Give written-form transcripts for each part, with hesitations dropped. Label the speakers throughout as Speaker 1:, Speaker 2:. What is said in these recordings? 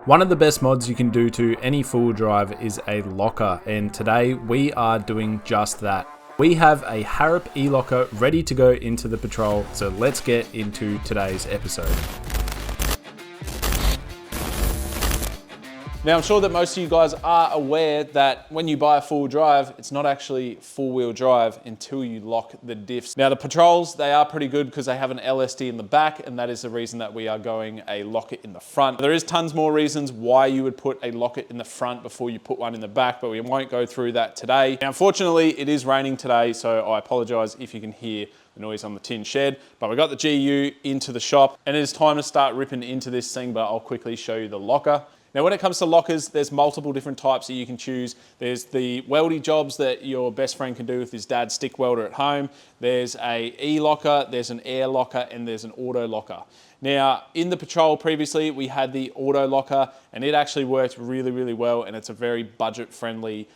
Speaker 1: One of the best mods you can do to any four-wheel drive is a locker, and today we are doing just that. We have a Harrop E-Locker ready to go into the patrol, so let's get into today's episode. Now, I'm sure that most of you guys are aware that when you buy a four-wheel drive, it's not actually four-wheel drive until you lock the diffs. Now, the Patrols, they are pretty good because they have an LSD in the back, and that is the reason that we are going a locket in the front. There is tons more reasons why you would put a locket in the front before you put one in the back, but we won't go through that today. Now, unfortunately, it is raining today, so I apologize if you can hear the noise on the tin shed, but we got the GU into the shop, and it is time to start ripping into this thing, but I'll quickly show you the locker. Now, when it comes to lockers, there's multiple different types that you can choose. There's the weldy jobs that your best friend can do with his dad's stick welder at home. There's a E-Locker, there's an air locker, and there's an auto locker. Now, in the Patrol previously, we had the auto locker, and it actually worked really, really well, and it's a very budget-friendly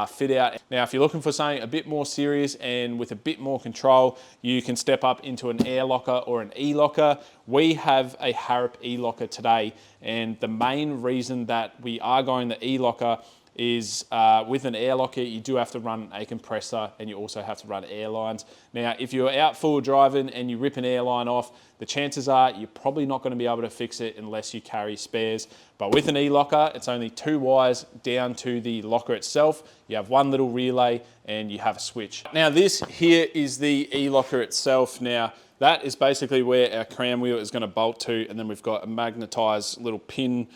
Speaker 1: fit out. Now, if you're looking for something a bit more serious and with a bit more control, you can step up into an air locker or an E-Locker. We have a Harrop E-Locker today, and the main reason that we are going the E-Locker is with an air locker, you do have to run a compressor and you also have to run air lines. Now, if you're out full driving and you rip an airline off, the chances are you're probably not going to be able to fix it unless you carry spares. But with an E-Locker, it's only 2 wires down to the locker itself. You have one little relay and you have a switch. Now, this here is the E-Locker itself. Now, that is basically where our cram wheel is going to bolt to, and then we've got a magnetized little pin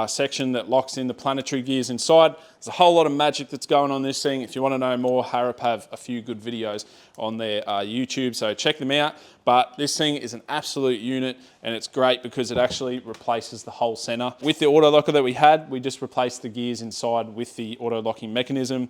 Speaker 1: section that locks in the planetary gears inside. There's a whole lot of magic that's going on this thing. If you want to know more, Harrop have a few good videos on their YouTube, so check them out. But this thing is an absolute unit, and it's great because it actually replaces the whole center. With the auto locker that we had, we just replaced the gears inside with the auto locking mechanism.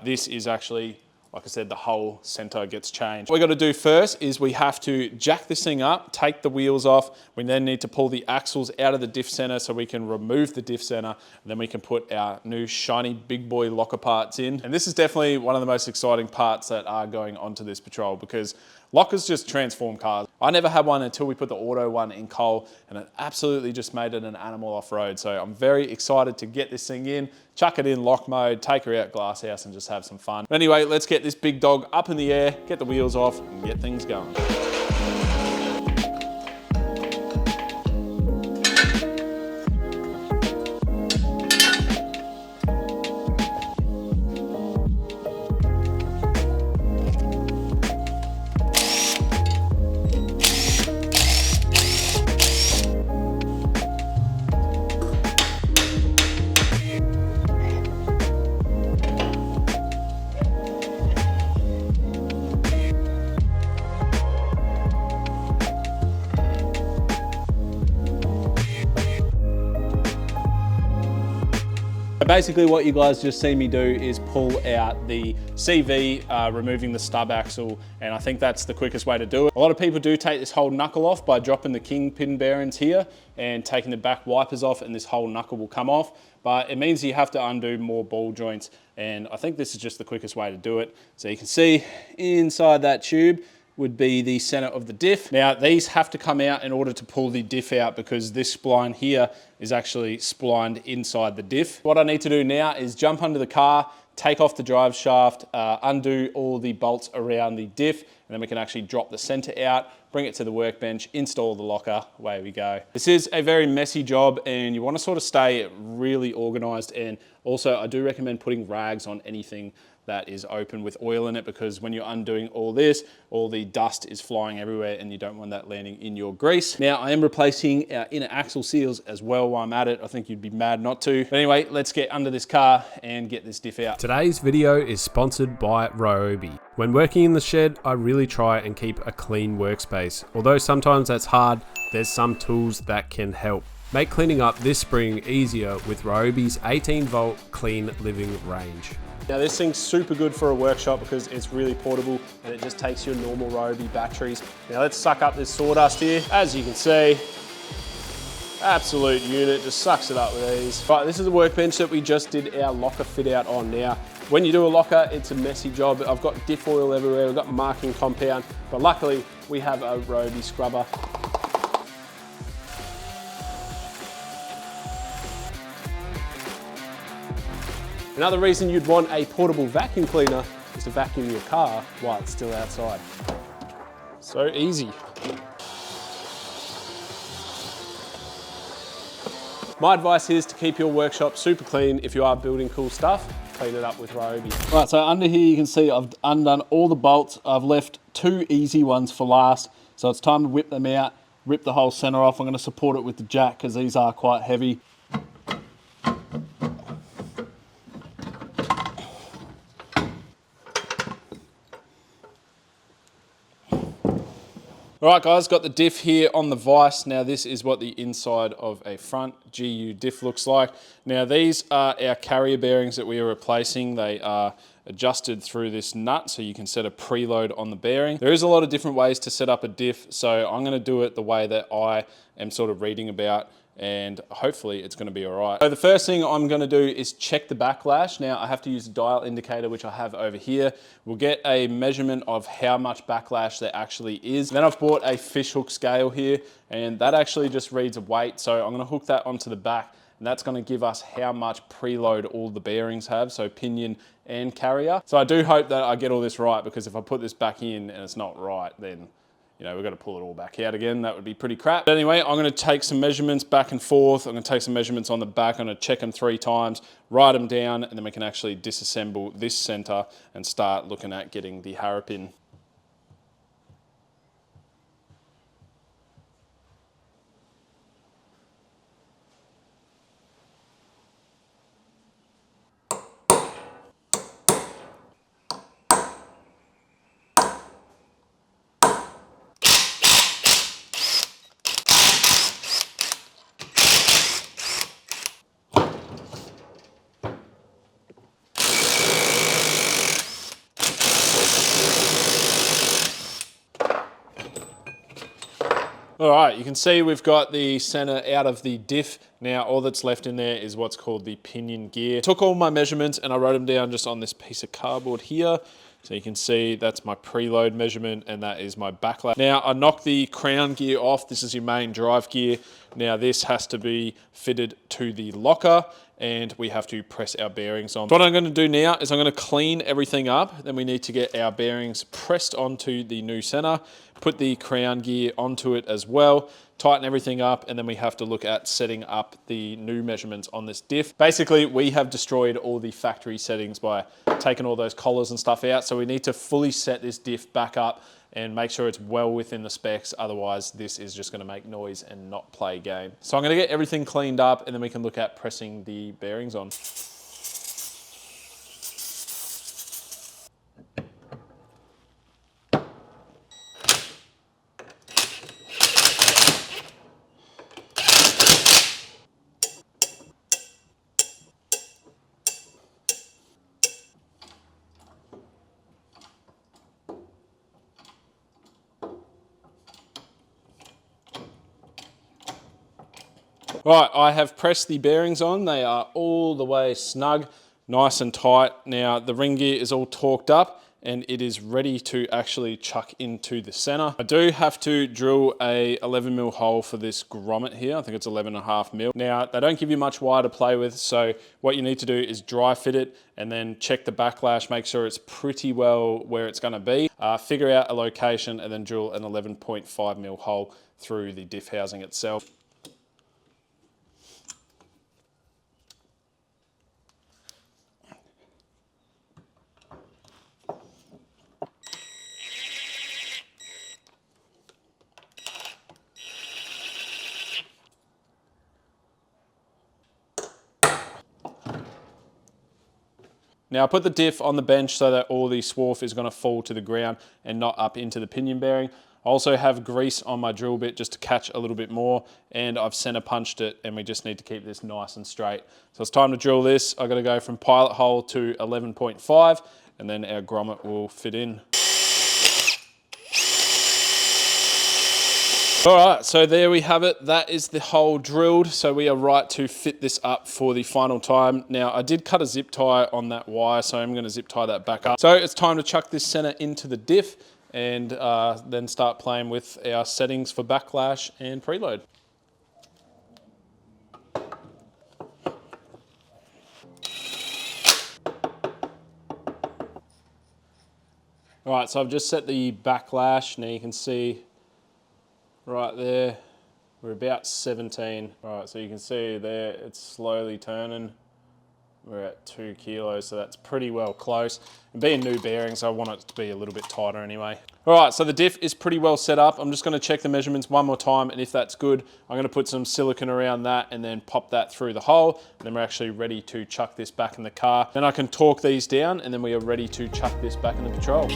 Speaker 1: This is actually, like I said, the whole center gets changed. What we got to do first is we have to jack this thing up, take the wheels off. We then need to pull the axles out of the diff center so we can remove the diff center, and then we can put our new shiny big boy locker parts in. And this is definitely one of the most exciting parts that are going onto this Patrol, because lockers just transform cars. I never had one until we put the auto one in Cole, and it absolutely just made it an animal off-road. So I'm very excited to get this thing in, chuck it in lock mode, take her out glass house and just have some fun. But anyway, let's get this big dog up in the air, get the wheels off and get things going. Basically what you guys just see me do is pull out the CV, removing the stub axle, and I think that's the quickest way to do it. A lot of people do take this whole knuckle off by dropping the kingpin bearings here and taking the back wipers off, and this whole knuckle will come off, but it means you have to undo more ball joints, and I think this is just the quickest way to do it. So you can see inside that tube would be the center of the diff. Now, these have to come out in order to pull the diff out, because this spline here is actually splined inside the diff. What I need to do now is jump under the car, take off the drive shaft, undo all the bolts around the diff, and then we can actually drop the center out, bring it to the workbench, install the locker, away we go. This is a very messy job, and you want to sort of stay really organized, and also I do recommend putting rags on anything that is open with oil in it, because when you're undoing all this, all the dust is flying everywhere and you don't want that landing in your grease. Now, I am replacing our inner axle seals as well while I'm at it. I think you'd be mad not to. But anyway, let's get under this car and get this diff out. Today's video is sponsored by Ryobi. When working in the shed, I really try and keep a clean workspace. Although sometimes that's hard, there's some tools that can help. Make cleaning up this spring easier with Ryobi's 18-volt clean living range. Now, this thing's super good for a workshop because it's really portable and it just takes your normal Ryobi batteries. Now let's suck up this sawdust here. As you can see, absolute unit, just sucks it up with ease. Right, this is the workbench that we just did our locker fit out on. Now, when you do a locker, it's a messy job. I've got diff oil everywhere, we've got marking compound, but luckily we have a Ryobi scrubber.
Speaker 2: Another reason you'd want a portable vacuum cleaner is to vacuum your car while it's still outside. So easy. My advice is to keep your workshop super clean. If you are building cool stuff, clean it up with Ryobi.
Speaker 1: Right, so under here you can see I've undone all the bolts. I've left 2 easy ones for last. So it's time to whip them out, rip the whole center off. I'm going to support it with the jack because these are quite heavy. All right guys, got the diff here on the vise. Now this is what the inside of a front GU diff looks like. Now these are our carrier bearings that we are replacing. They are adjusted through this nut, so you can set a preload on the bearing. There is a lot of different ways to set up a diff, so I'm gonna do it the way that I am sort of reading about, and hopefully it's gonna be all right. So the first thing I'm gonna do is check the backlash. Now I have to use a dial indicator, which I have over here. We'll get a measurement of how much backlash there actually is. Then I've bought a fish hook scale here, and that actually just reads a weight. So I'm gonna hook that onto the back, and that's gonna give us how much preload all the bearings have, so pinion and carrier. So I do hope that I get all this right, because if I put this back in and it's not right, then you know, we've got to pull it all back out again. That would be pretty crap. But anyway, I'm going to take some measurements back and forth. I'm going to take some measurements on the back. I'm going to check them 3 times, write them down, and then we can actually disassemble this center and start looking at getting the Harrop in. All right, you can see we've got the center out of the diff. Now all that's left in there is what's called the pinion gear. I took all my measurements and I wrote them down just on this piece of cardboard here. So you can see that's my preload measurement and that is my backlash. Now I knocked the crown gear off. This is your main drive gear. Now this has to be fitted to the locker and we have to press our bearings on. So what I'm going to do now is I'm going to clean everything up. Then we need to get our bearings pressed onto the new center, put the crown gear onto it as well, tighten everything up, and then we have to look at setting up the new measurements on this diff. Basically, we have destroyed all the factory settings by taking all those collars and stuff out, so we need to fully set this diff back up and make sure it's well within the specs, otherwise this is just gonna make noise and not play game. So I'm gonna get everything cleaned up and then we can look at pressing the bearings on. Right, I have pressed the bearings on. They are all the way snug, nice and tight. Now the ring gear is all torqued up and it is ready to actually chuck into the center. I do have to drill a 11mm hole for this grommet here. I think it's 11.5mm. Now they don't give you much wire to play with, so what you need to do is dry fit it and then check the backlash, make sure it's pretty well where it's gonna be, figure out a location and then drill an 11.5mm hole through the diff housing itself. Now I put the diff on the bench so that all the swarf is going to fall to the ground and not up into the pinion bearing. I also have grease on my drill bit just to catch a little bit more, and I've center punched it and we just need to keep this nice and straight. So it's time to drill this. I've got to go from pilot hole to 11.5 and then our grommet will fit in. All right, so there we have it. That is the hole drilled. So we are right to fit this up for the final time. Now I did cut a zip tie on that wire, so I'm gonna zip tie that back up. So it's time to chuck this center into the diff and then start playing with our settings for backlash and preload.
Speaker 2: All right, so I've just set the backlash. Now you can see right there, we're about 17. All right, so you can see there, it's slowly turning. We're at 2 kilos, so that's pretty well close. And being new bearings, I want it to be a little bit tighter anyway. All right, so the diff is pretty well set up. I'm just gonna check the measurements one more time, and if that's good, I'm gonna put some silicone around that and then pop that through the hole, and then we're actually ready to chuck this back in the car. Then I can torque these down, and then we are ready to chuck this back in the Patrol.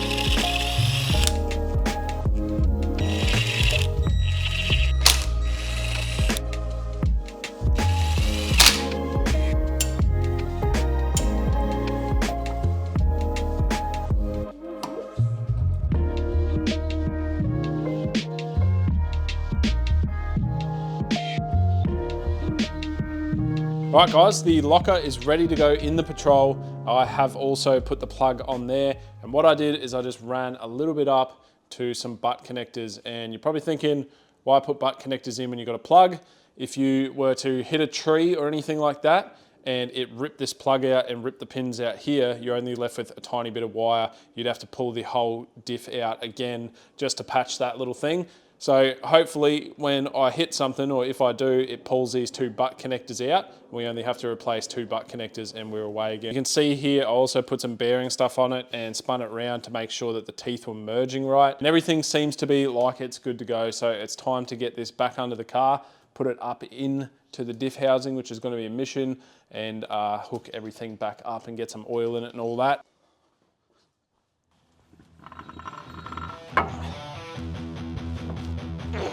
Speaker 2: Right guys, the locker is ready to go in the Patrol. I have also put the plug on there, and what I did is I just ran a little bit up to some butt connectors, and you're probably thinking, why put butt connectors in when you've got a plug? If you were to hit a tree or anything like that, and it ripped this plug out and ripped the pins out here, you're only left with a tiny bit of wire. You'd have to pull the whole diff out again just to patch that little thing. So hopefully when I hit something, or if I do, it pulls these 2 butt connectors out. We only have to replace 2 butt connectors and we're away again. You can see here, I also put some bearing stuff on it and spun it around to make sure that the teeth were merging right. And everything seems to be like it's good to go. So it's time to get this back under the car, put it up into the diff housing, which is going to be a mission, and hook everything back up and get some oil in it and all that.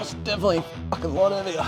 Speaker 2: It's definitely fucking a lot heavier.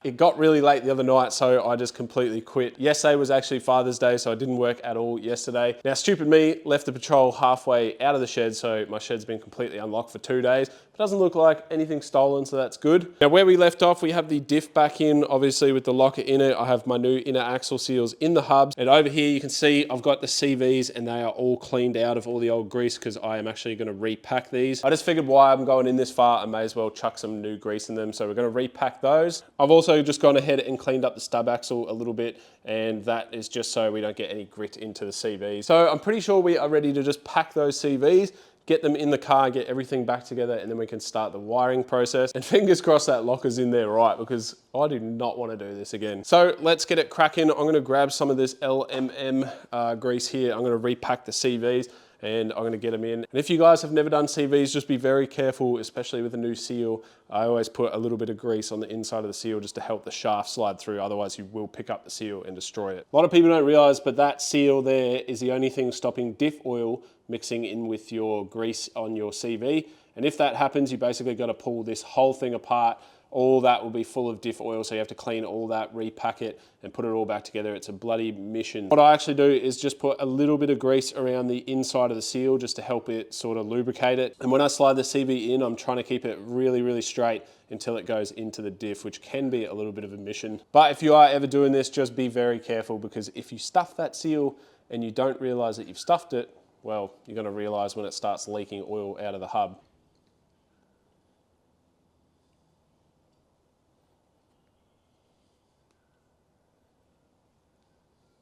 Speaker 2: It got really late the other night, so I just completely quit. Yesterday was actually Father's Day, so I didn't work at all yesterday. Now, stupid me, left the Patrol halfway out of the shed, so my shed's been completely unlocked for 2 days. It doesn't look like anything stolen, so that's good. Now, where we left off, we have the diff back in, obviously with the locker in it. I have my new inner axle seals in the hubs. And over here, you can see I've got the CVs, and they are all cleaned out of all the old grease because I am actually gonna repack these. I just figured why I'm going in this far, I may as well chuck some new grease in them. So we're gonna repack those. I've also just gone ahead and cleaned up the stub axle a little bit, and that is just so we don't get any grit into the CVs. So I'm pretty sure we are ready to just pack those CVs, get them in the car, get everything back together, and then we can start the wiring process. And fingers crossed that locker's in there right, because I do not want to do this again. So let's get it cracking. I'm gonna grab some of this LMM grease here. I'm gonna repack the CVs, and I'm gonna get them in. And if you guys have never done CVs, just be very careful, especially with a new seal. I always put a little bit of grease on the inside of the seal just to help the shaft slide through, otherwise you will pick up the seal and destroy it. A lot of people don't realize, but that seal there is the only thing stopping diff oil mixing in with your grease on your CV. And if that happens, you basically gotta pull this whole thing apart. All that will be full of diff oil, so you have to clean all that, repack it, and put it all back together. It's a bloody mission. What I actually do is just put a little bit of grease around the inside of the seal just to help it sort of lubricate it. And when I slide the CV in, I'm trying to keep it really, really straight until it goes into the diff, which can be a little bit of a mission. But if you are ever doing this, just be very careful, because if you stuff that seal and you don't realize that you've stuffed it, well, you're gonna realize when it starts leaking oil out of the hub.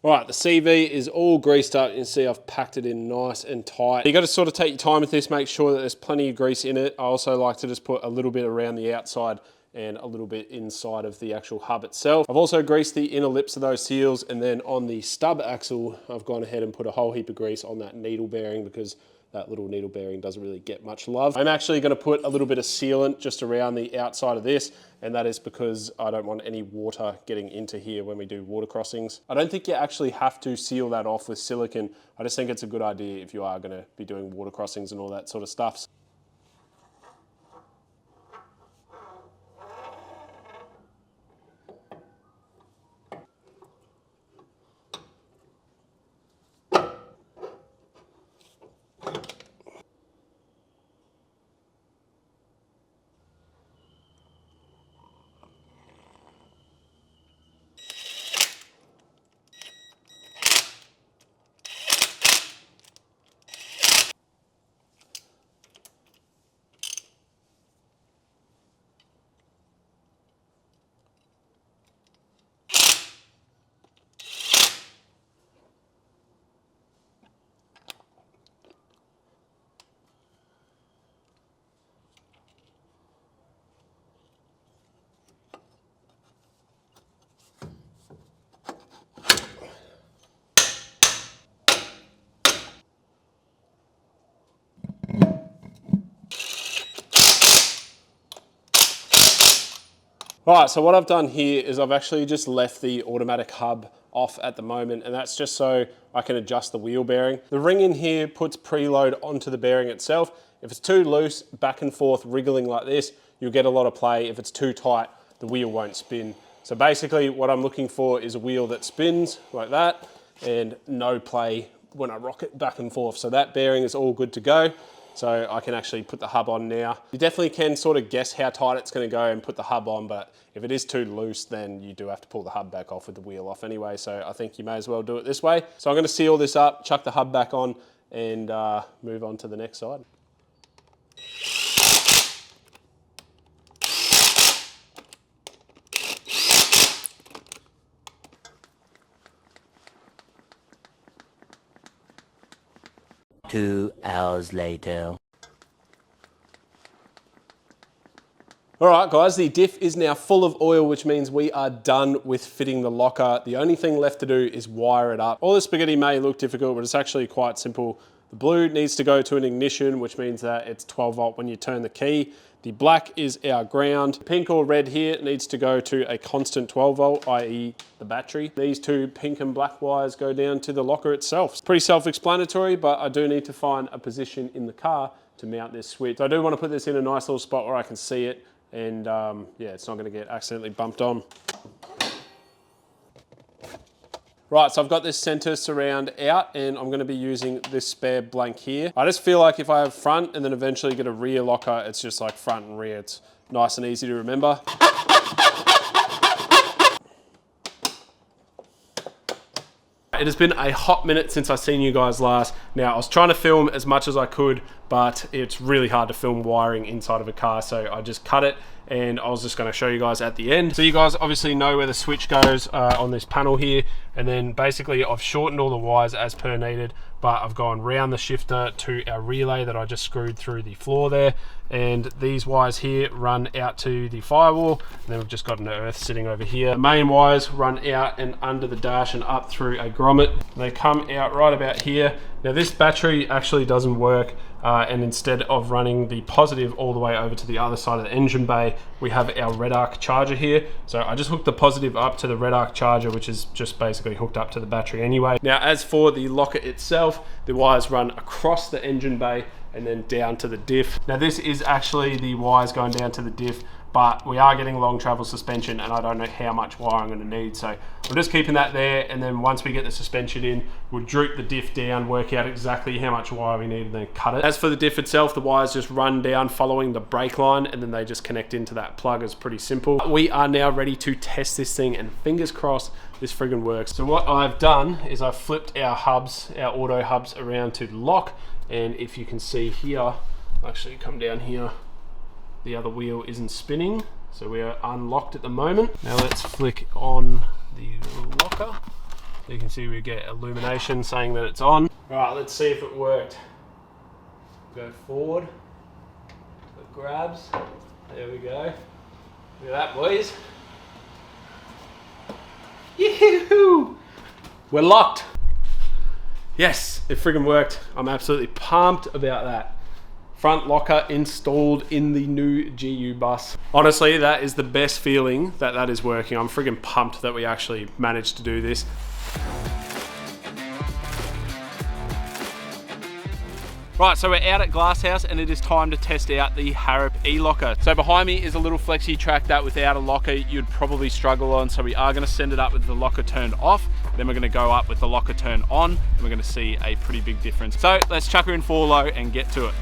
Speaker 2: Right, the CV is all greased up. You can see I've packed it in nice and tight. You got to sort of take your time with this, make sure that there's plenty of grease in it. I also like to just put a little bit around the outside and a little bit inside of the actual hub itself. I've also greased the inner lips of those seals, and then on the stub axle, I've gone ahead and put a whole heap of grease on that needle bearing, because that little needle bearing doesn't really get much love. I'm actually going to put a little bit of sealant just around the outside of this, and that is because I don't want any water getting into here when we do water crossings. I don't think you actually have to seal that off with silicone. I just think it's a good idea if you are going to be doing water crossings and all that sort of stuff. All right, so what I've done here is I've actually just left the automatic hub off at the moment, and that's just so I can adjust the wheel bearing. The ring in here puts preload onto the bearing itself. If it's too loose, back and forth wriggling like this, you'll get a lot of play. If it's too tight, the wheel won't spin. So basically what I'm looking for is a wheel that spins like that and no play when I rock it back and forth. So that bearing is all good to go. So I can actually put the hub on now. You definitely can sort of guess how tight it's going to go and put the hub on, but if it is too loose, then you do have to pull the hub back off with the wheel off anyway. So I think you may as well do it this way. So I'm going to seal this up, chuck the hub back on, and move on to the next side.
Speaker 3: Two hours later.
Speaker 2: All right, guys, the diff is now full of oil, which means we are done with fitting the locker. The only thing left to do is wire it up. All the spaghetti may look difficult, but it's actually quite simple. The blue needs to go to an ignition, which means that it's 12 volt when you turn the key. The black is our ground. Pink or red here needs to go to a constant 12 volt, i.e. the battery. These two pink and black wires go down to the locker itself. It's pretty self-explanatory, but I do need to find a position in the car to mount this switch. So I do want to put this in a nice little spot where I can see it, and yeah, it's not going to get accidentally bumped on. Right, so I've got this center surround out, and I'm going to be using this spare blank here. I just feel like if I have front and then eventually get a rear locker, it's just like front and rear. It's nice and easy to remember. It has been a hot minute since I've seen you guys last. Now, I was trying to film as much as I could, but it's really hard to film wiring inside of a car, so I just cut it, and I was just going to show you guys at the end. So you guys obviously know where the switch goes on this panel here, and then basically I've shortened all the wires as per needed, but I've gone round the shifter to our relay that I just screwed through the floor there, and these wires here run out to the firewall, and then we've just got an earth sitting over here. The main wires run out and under the dash and up through a grommet. They come out right about here. Now this battery actually doesn't work, and instead of running the positive all the way over to the other side of the engine bay, we have our red arc charger here. So I just hooked the positive up to the red arc charger, which is just basically hooked up to the battery anyway. Now as for the locker itself, the wires run across the engine bay and then down to the diff. Now this is actually the wires going down to the diff, but we are getting long travel suspension, and I don't know how much wire I'm going to need, so we're just keeping that there, and then once we get the suspension in, we'll droop the diff down, work out exactly how much wire we need, and then cut it. As for the diff itself, the wires just run down following the brake line, and then they just connect into that plug. It's pretty simple. We are now ready to test this thing, and fingers crossed this friggin' works. So what I've done is I've flipped our hubs, our auto hubs around to lock, and if you can see here, I'll actually come down here, the other wheel isn't spinning, so we are unlocked at the moment. Now let's flick on the locker. So you can see we get illumination saying that it's on. All right, let's see if it worked. Go forward, it grabs, there we go. Look at that, boys. Yoo-hoo! We're locked. Yes, it friggin' worked. I'm absolutely pumped about that. Front locker installed in the new GU bus. Honestly, that is the best feeling that that is working. I'm friggin' pumped that we actually managed to do this. Right, so we're out at Glasshouse, and it is time to test out the Harrop E-Locker. So behind me is a little flexi track that without a locker you'd probably struggle on, so we are going to send it up with the locker turned off, then we're going to go up with the locker turned on, and we're going to see a pretty big difference. So let's chuck her in 4 low and get to it.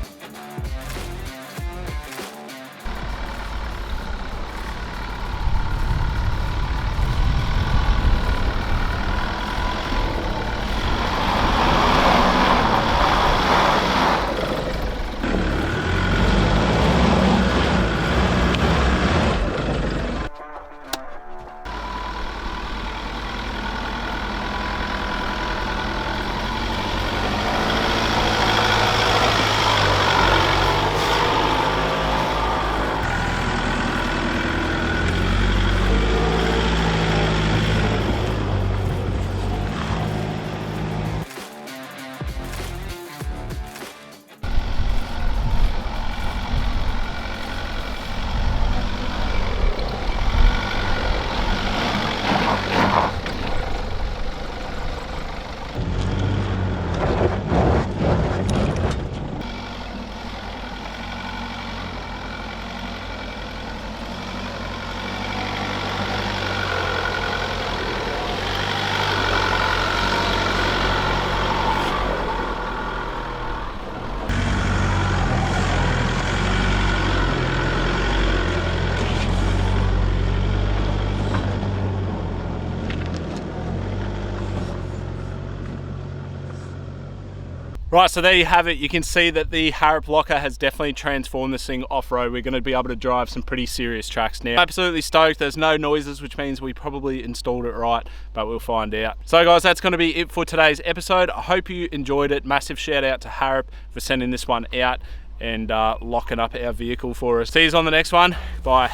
Speaker 1: Right, so there you have it. You can see that the Harrop Locker has definitely transformed this thing off-road. We're going to be able to drive some pretty serious tracks now. Absolutely stoked. There's no noises, which means we probably installed it right, but we'll find out. So guys, that's going to be it for today's episode. I hope you enjoyed it. Massive shout out to Harrop for sending this one out and locking up our vehicle for us. See you on the next one. Bye.